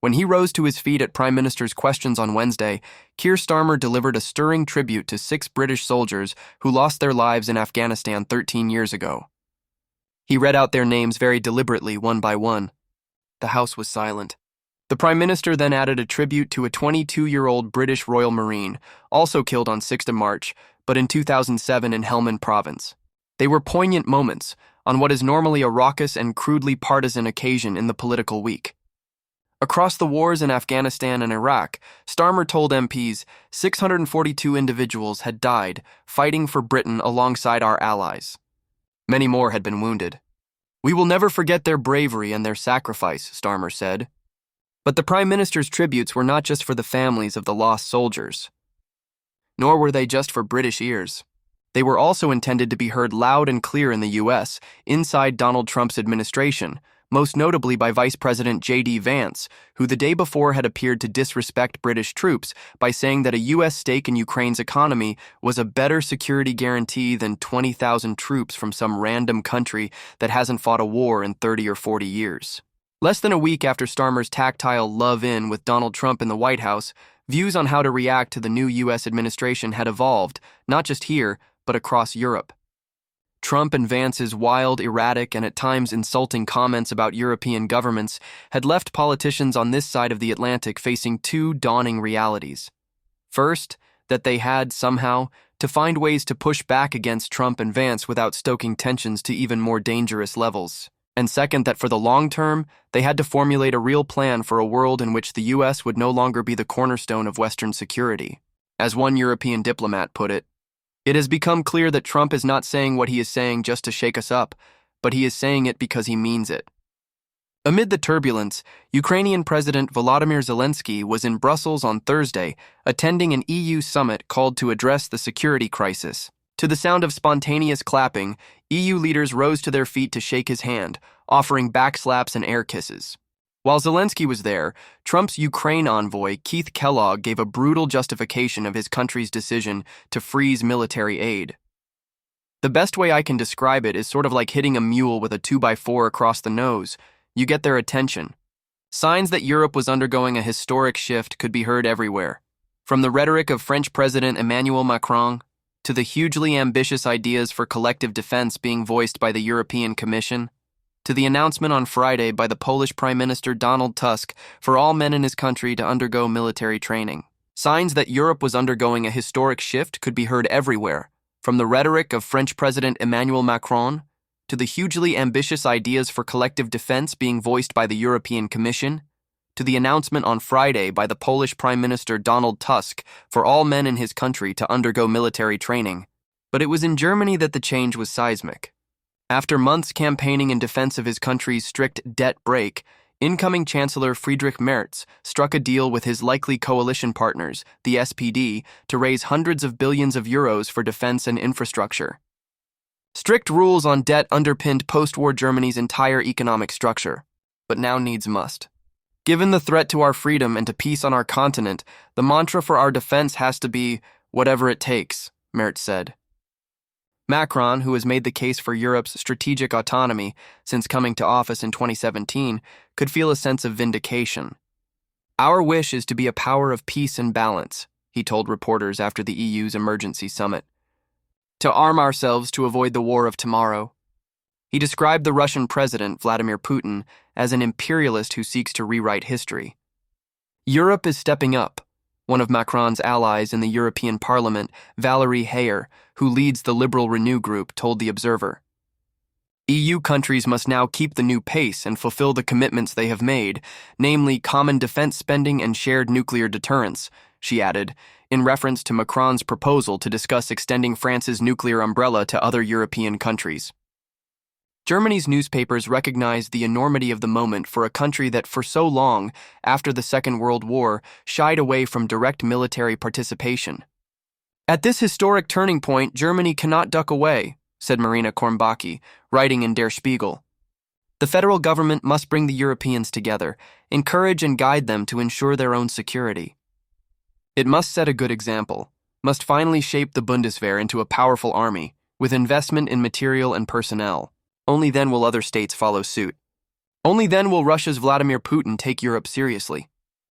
When he rose to his feet at Prime Minister's questions on Wednesday, Keir Starmer delivered a stirring tribute to 6 British soldiers who lost their lives in Afghanistan 13 years ago. He read out their names very deliberately, one by one. The House was silent. The Prime Minister then added a tribute to a 22-year-old British Royal Marine, also killed on 6th of March, but in 2007 in Helmand Province. They were poignant moments on what is normally a raucous and crudely partisan occasion in the political week. Across the wars in Afghanistan and Iraq, Starmer told MPs 642 individuals had died fighting for Britain alongside our allies. Many more had been wounded. We will never forget their bravery and their sacrifice, Starmer said. But the Prime Minister's tributes were not just for the families of the lost soldiers. Nor were they just for British ears. They were also intended to be heard loud and clear in the U.S., inside Donald Trump's administration, most notably by Vice President J.D. Vance, who the day before had appeared to disrespect British troops by saying that a U.S. stake in Ukraine's economy was a better security guarantee than 20,000 troops from some random country that hasn't fought a war in 30 or 40 years. Less than a week after Starmer's tactile love-in with Donald Trump in the White House, views on how to react to the new U.S. administration had evolved, not just here, but across Europe. Trump and Vance's wild, erratic, and at times insulting comments about European governments had left politicians on this side of the Atlantic facing 2 dawning realities. First, that they had, somehow, to find ways to push back against Trump and Vance without stoking tensions to even more dangerous levels. And second, that for the long term, they had to formulate a real plan for a world in which the U.S. would no longer be the cornerstone of Western security. As one European diplomat put it, "It has become clear that Trump is not saying what he is saying just to shake us up, but he is saying it because he means it." Amid the turbulence, Ukrainian President Volodymyr Zelenskyy was in Brussels on Thursday, attending an EU summit called to address the security crisis. To the sound of spontaneous clapping, EU leaders rose to their feet to shake his hand, offering backslaps and air kisses. While Zelenskyy was there, Trump's Ukraine envoy, Keith Kellogg, gave a brutal justification of his country's decision to freeze military aid. "The best way I can describe it is sort of like hitting a mule with a 2x4 across the nose. You get their attention." Signs that Europe was undergoing a historic shift could be heard everywhere. From the rhetoric of French President Emmanuel Macron to the hugely ambitious ideas for collective defense being voiced by the European Commission, to the announcement on Friday by the Polish Prime Minister Donald Tusk for all men in his country to undergo military training. Signs that Europe was undergoing a historic shift could be heard everywhere, from the rhetoric of French President Emmanuel Macron to the hugely ambitious ideas for collective defense being voiced by the European Commission, to the announcement on Friday by the Polish Prime Minister Donald Tusk for all men in his country to undergo military training. But it was in Germany that the change was seismic. After months campaigning in defense of his country's strict debt brake, incoming Chancellor Friedrich Merz struck a deal with his likely coalition partners, the SPD, to raise hundreds of billions of euros for defense and infrastructure. Strict rules on debt underpinned post-war Germany's entire economic structure, but now needs must. Given the threat to our freedom and to peace on our continent, the mantra for our defense has to be, whatever it takes, Merz said. Macron, who has made the case for Europe's strategic autonomy since coming to office in 2017, could feel a sense of vindication. "Our wish is to be a power of peace and balance," he told reporters after the EU's emergency summit. "To arm ourselves to avoid the war of tomorrow." He described the Russian president, Vladimir Putin, as an imperialist who seeks to rewrite history. "Europe is stepping up," one of Macron's allies in the European Parliament, Valérie Hayer, who leads the Liberal Renew group, told The Observer. "EU countries must now keep the new pace and fulfill the commitments they have made, namely common defense spending and shared nuclear deterrence," she added, in reference to Macron's proposal to discuss extending France's nuclear umbrella to other European countries. Germany's newspapers recognized the enormity of the moment for a country that for so long, after the Second World War, shied away from direct military participation. "At this historic turning point, Germany cannot duck away," said Marina Kornbacki, writing in Der Spiegel. "The federal government must bring the Europeans together, encourage and guide them to ensure their own security. It must set a good example, must finally shape the Bundeswehr into a powerful army, with investment in material and personnel. Only then will other states follow suit. Only then will Russia's Vladimir Putin take Europe seriously."